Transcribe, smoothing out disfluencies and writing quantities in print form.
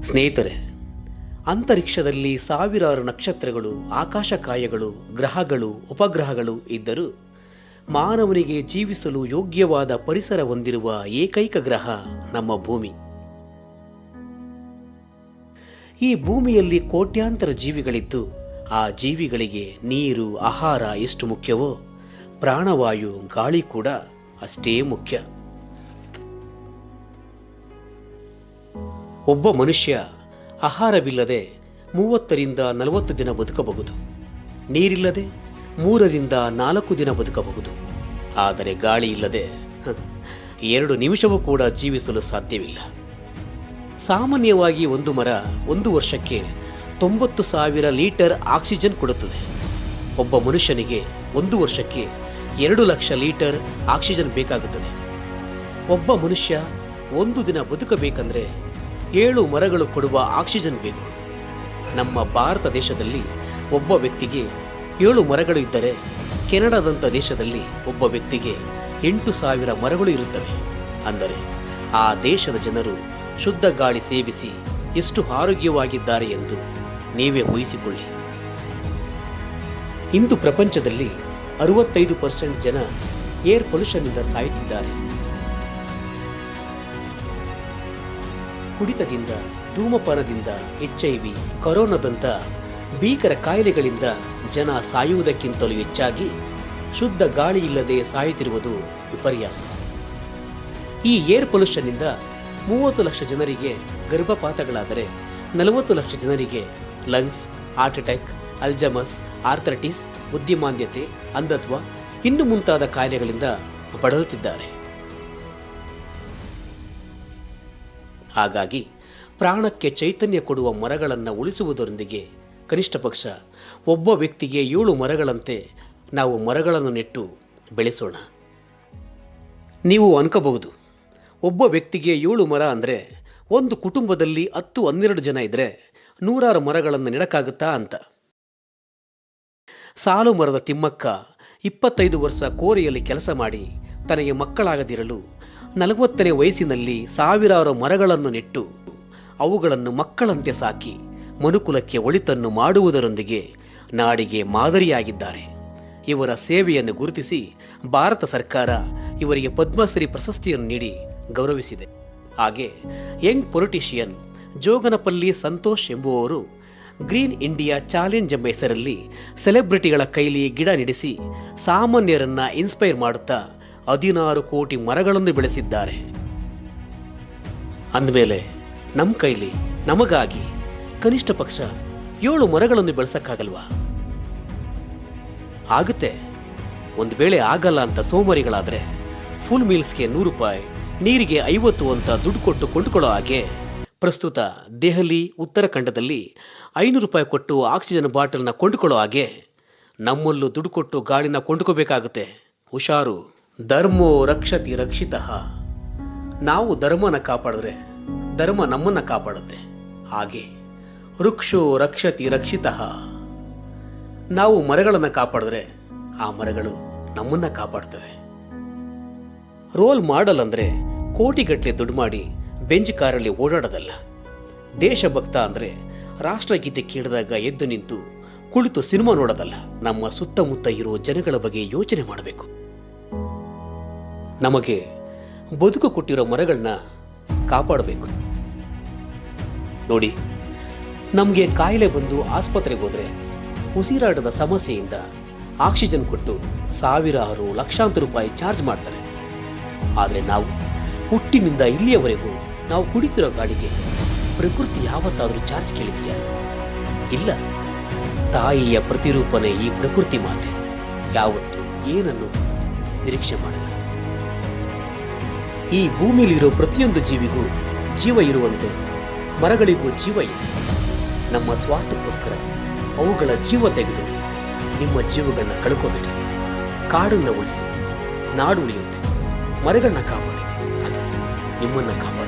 ಸ್ನೇಹಿತರೆ, ಅಂತರಿಕ್ಷದಲ್ಲಿ ಸಾವಿರಾರು ನಕ್ಷತ್ರಗಳು, ಆಕಾಶಕಾಯಗಳು, ಗ್ರಹಗಳು, ಉಪಗ್ರಹಗಳು ಇದ್ದರೂ ಮಾನವನಿಗೆ ಜೀವಿಸಲು ಯೋಗ್ಯವಾದ ಪರಿಸರ ಹೊಂದಿರುವ ಏಕೈಕ ಗ್ರಹ ನಮ್ಮ ಭೂಮಿ. ಈ ಭೂಮಿಯಲ್ಲಿ ಕೋಟ್ಯಾಂತರ ಜೀವಿಗಳಿದ್ದು ಆ ಜೀವಿಗಳಿಗೆ ನೀರು, ಆಹಾರ ಎಷ್ಟು ಮುಖ್ಯವೋ ಪ್ರಾಣವಾಯು, ಗಾಳಿ ಕೂಡ ಅಷ್ಟೇ ಮುಖ್ಯ. ಒಬ್ಬ ಮನುಷ್ಯ ಆಹಾರವಿಲ್ಲದೆ 30 ರಿಂದ 40 ದಿನ ಬದುಕಬಹುದು. ನೀರಿಲ್ಲದೆ 3 ರಿಂದ 4 ದಿನ ಬದುಕಬಹುದು. ಆದರೆ ಗಾಳಿ ಇಲ್ಲದೆ 2 ನಿಮಿಷವೂ ಕೂಡ ಜೀವಿಸಲು ಸಾಧ್ಯವಿಲ್ಲ. ಸಾಮಾನ್ಯವಾಗಿ ಒಂದು ಮರ 1 ವರ್ಷಕ್ಕೆ 90,000 ಲೀಟರ್ ಆಕ್ಸಿಜನ್ ಕೊಡುತ್ತದೆ. ಒಬ್ಬ ಮನುಷ್ಯನಿಗೆ 1 ವರ್ಷಕ್ಕೆ 2 ಲಕ್ಷ ಲೀಟರ್ ಆಕ್ಸಿಜನ್ ಬೇಕಾಗುತ್ತದೆ. ಒಬ್ಬ ಮನುಷ್ಯ 1 ದಿನ ಬದುಕಬೇಕಂದ್ರೆ 7 ಮರಗಳು ಕೊಡುವ ಆಕ್ಸಿಜನ್ ಬೇಕು. ನಮ್ಮ ಭಾರತ ದೇಶದಲ್ಲಿ ಒಬ್ಬ ವ್ಯಕ್ತಿಗೆ 7 ಮರಗಳು ಇದ್ದರೆ ಕೆನಡಾದಂಥ ದೇಶದಲ್ಲಿ ಒಬ್ಬ ವ್ಯಕ್ತಿಗೆ 8,000 ಮರಗಳು ಇರುತ್ತವೆ. ಅಂದರೆ ಆ ದೇಶದ ಜನರು ಶುದ್ಧ ಗಾಳಿ ಸೇವಿಸಿ ಎಷ್ಟು ಆರೋಗ್ಯವಾಗಿದ್ದಾರೆ ಎಂದು ನೀವೇ ಊಹಿಸಿಕೊಳ್ಳಿ. ಇಂದು ಪ್ರಪಂಚದಲ್ಲಿ 65% ಜನ ಏರ್ ಪೊಲ್ಯೂಷನ್ನಿಂದ ಸಾಯುತ್ತಿದ್ದಾರೆ. ಕುಡಿತದಿಂದ, ಧೂಮಪಾನದಿಂದ, HIV, ಕೊರೋನಾದಂಥ ಭೀಕರ ಕಾಯಿಲೆಗಳಿಂದ ಜನ ಸಾಯುವುದಕ್ಕಿಂತಲೂ ಹೆಚ್ಚಾಗಿ ಶುದ್ಧ ಗಾಳಿ ಇಲ್ಲದೆ ಸಾಯುತ್ತಿರುವುದು ವಿಪರ್ಯಾಸ. ಈ ಏರ್ ಪೊಲ್ಯೂಷನ್ನಿಂದ 30 ಲಕ್ಷ ಜನರಿಗೆ ಗರ್ಭಪಾತಗಳಾದರೆ 40 ಲಕ್ಷ ಜನರಿಗೆ ಲಂಗ್ಸ್, ಹಾರ್ಟ್ ಅಟ್ಯಾಕ್, ಅಲ್ಜಮಸ್, ಆರ್ಥರೈಟಿಸ್, ಬುದ್ಧಿಮಾಂದ್ಯತೆ, ಅಂಧತ್ವ ಇನ್ನು ಮುಂತಾದ ಕಾಯಿಲೆಗಳಿಂದ ಬಳಲುತ್ತಿದ್ದಾರೆ. ಹಾಗಾಗಿ ಪ್ರಾಣಕ್ಕೆ ಚೈತನ್ಯ ಕೊಡುವ ಮರಗಳನ್ನು ಉಳಿಸುವುದರೊಂದಿಗೆ ಕನಿಷ್ಠ ಪಕ್ಷ ಒಬ್ಬ ವ್ಯಕ್ತಿಗೆ 7 ಮರಗಳಂತೆ ನಾವು ಮರಗಳನ್ನು ನೆಟ್ಟು ಬೆಳೆಸೋಣ. ನೀವು ಅನ್ಕೋಬಹುದು, ಒಬ್ಬ ವ್ಯಕ್ತಿಗೆ 7 ಮರ ಅಂದರೆ ಒಂದು ಕುಟುಂಬದಲ್ಲಿ 10-12 ಜನ ಇದ್ರೆ 100 ಮರಗಳನ್ನು ನೆಡಕ್ಕಾಗುತ್ತಾ ಅಂತ. ಸಾಲು ಮರದ ತಿಮ್ಮಕ್ಕ 25 ವರ್ಷ ಕೋರೆಯಲ್ಲಿ ಕೆಲಸ ಮಾಡಿ ತನಗೆ ಮಕ್ಕಳಾಗದಿರಲು 40ನೇ ವಯಸ್ಸಿನಲ್ಲಿ ಸಾವಿರಾರು ಮರಗಳನ್ನು ನೆಟ್ಟು ಅವುಗಳನ್ನು ಮಕ್ಕಳಂತೆ ಸಾಕಿ ಮನುಕುಲಕ್ಕೆ ಒಳಿತನ್ನು ಮಾಡುವುದರೊಂದಿಗೆ ನಾಡಿಗೆ ಮಾದರಿಯಾಗಿದ್ದಾರೆ. ಇವರ ಸೇವೆಯನ್ನು ಗುರುತಿಸಿ ಭಾರತ ಸರ್ಕಾರ ಇವರಿಗೆ ಪದ್ಮಶ್ರೀ ಪ್ರಶಸ್ತಿಯನ್ನು ನೀಡಿ ಗೌರವಿಸಿದೆ. ಹಾಗೆ ಯಂಗ್ ಪೊಲಿಟಿಷಿಯನ್ ಜೋಗನಪಲ್ಲಿ ಸಂತೋಷ್ ಎಂಬುವವರು ಗ್ರೀನ್ ಇಂಡಿಯಾ ಚಾಲೆಂಜ್ ಎಂಬ ಹೆಸರಲ್ಲಿ ಸೆಲೆಬ್ರಿಟಿಗಳ ಕೈಲಿ ಗಿಡ ನೆಡೆಸಿ ಸಾಮಾನ್ಯರನ್ನ ಇನ್ಸ್ಪೈರ್ ಮಾಡುತ್ತಾ 16 ಕೋಟಿ ಮರಗಳನ್ನು ಬೆಳೆಸಿದ್ದಾರೆ. ಅಂದಮೇಲೆ ನಮ್ಮ ಕೈಲಿ ನಮಗಾಗಿ ಕನಿಷ್ಠ ಪಕ್ಷ 7 ಮರಗಳನ್ನು ಬೆಳೆಸಕ್ಕಾಗಲ್ವಾ? ಆಗುತ್ತೆ. ಒಂದು ವೇಳೆ ಆಗಲ್ಲ ಅಂತ ಸೋಮಾರಿಗಳಾದ್ರೆ ಫುಲ್ ಮೀಲ್ಸ್ಗೆ 100 ರೂಪಾಯಿ, ನೀರಿಗೆ 50 ಅಂತ ದುಡ್ಡು ಕೊಟ್ಟು ಕೊಂಡುಕೊಳ್ಳೋ ಹಾಗೆ ಪ್ರಸ್ತುತ ದೆಹಲಿ, ಉತ್ತರಾಖಂಡದಲ್ಲಿ 500 ರೂಪಾಯಿ ಕೊಟ್ಟು ಆಕ್ಸಿಜನ್ ಬಾಟಲ್ನ ಕೊಂಡುಕೊಳ್ಳೋ ಹಾಗೆ ನಮ್ಮಲ್ಲೂ ದುಡ್ಡು ಕೊಟ್ಟು ಗಾಳಿನ ಕೊಂಡುಕೋಬೇಕಾಗುತ್ತೆ. ಹುಷಾರು. ಧರ್ಮೋ ರಕ್ಷತಿ ರಕ್ಷಿತಃ. ನಾವು ಧರ್ಮನ ಕಾಪಾಡಿದ್ರೆ ಧರ್ಮ ನಮ್ಮನ್ನ ಕಾಪಾಡುತ್ತೆ. ಹಾಗೆ ವೃಕ್ಷೋ ರಕ್ಷತಿ ರಕ್ಷಿತಃ. ನಾವು ಮರಗಳನ್ನು ಕಾಪಾಡಿದ್ರೆ ಆ ಮರಗಳು ನಮ್ಮನ್ನ ಕಾಪಾಡ್ತವೆ. ರೋಲ್ ಮಾಡಲ್ ಅಂದ್ರೆ ಕೋಟಿಗಟ್ಟಲೆ ದುಡ್ಡು ಮಾಡಿ ಬೆಂಚ್ ಕಾರಲ್ಲಿ ಓಡಾಡೋದಲ್ಲ. ದೇಶಭಕ್ತ ಅಂದ್ರೆ ರಾಷ್ಟ್ರಗೀತೆ ಕೇಳಿದಾಗ ಎದ್ದು ನಿಂತು ಕುಳಿತು ಸಿನಿಮಾ ನೋಡೋದಲ್ಲ. ನಮ್ಮ ಸುತ್ತಮುತ್ತ ಇರುವ ಜನಗಳ ಬಗ್ಗೆ ಯೋಚನೆ ಮಾಡಬೇಕು. ನಮಗೆ ಬದುಕು ಕೊಟ್ಟಿರೋ ಮರಗಳನ್ನ ಕಾಪಾಡಬೇಕು. ನೋಡಿ, ನಮಗೆ ಕಾಯಿಲೆ ಬಂದು ಆಸ್ಪತ್ರೆಗೆ ಹೋದ್ರೆ ಉಸಿರಾಟದ ಸಮಸ್ಯೆಯಿಂದ ಆಕ್ಸಿಜನ್ ಕೊಟ್ಟು ಸಾವಿರಾರು ಲಕ್ಷಾಂತರ ರೂಪಾಯಿ ಚಾರ್ಜ್ ಮಾಡ್ತಾರೆ. ಆದರೆ ನಾವು ಹುಟ್ಟಿನಿಂದ ಇಲ್ಲಿಯವರೆಗೂ ನಾವು ಕುಡಿತಿರೋ ಗಾಳಿಗೆ ಪ್ರಕೃತಿ ಯಾವತ್ತಾದರೂ ಚಾರ್ಜ್ ಕೇಳಿದೆಯಾ? ಇಲ್ಲ. ತಾಯಿಯ ಪ್ರತಿರೂಪನೆ ಈ ಪ್ರಕೃತಿ ಮಾತೆ ಯಾವತ್ತು ಏನನ್ನು ನಿರೀಕ್ಷೆ ಮಾಡಲ್ಲ. ಈ ಭೂಮಿಯಲ್ಲಿರೋ ಪ್ರತಿಯೊಂದು ಜೀವಿಗೂ ಜೀವ ಇರುವಂತೆ ಮರಗಳಿಗೂ ಜೀವ ಇದೆ. ನಮ್ಮ ಸ್ವಾರ್ಥಕ್ಕೋಸ್ಕರ ಅವುಗಳ ಜೀವ ತೆಗೆದು ನಿಮ್ಮ ಜೀವಗಳನ್ನ ಕಳ್ಕೋಬೇಡಿ. ಕಾಡನ್ನ ಉಳಿಸಿ, ನಾಡು ಉಳಿಯುತ್ತೆ. ಮರಗಳನ್ನ ಕಾಪಾಡಿ, ಅದು ನಿಮ್ಮನ್ನ ಕಾಪಾಡಿ.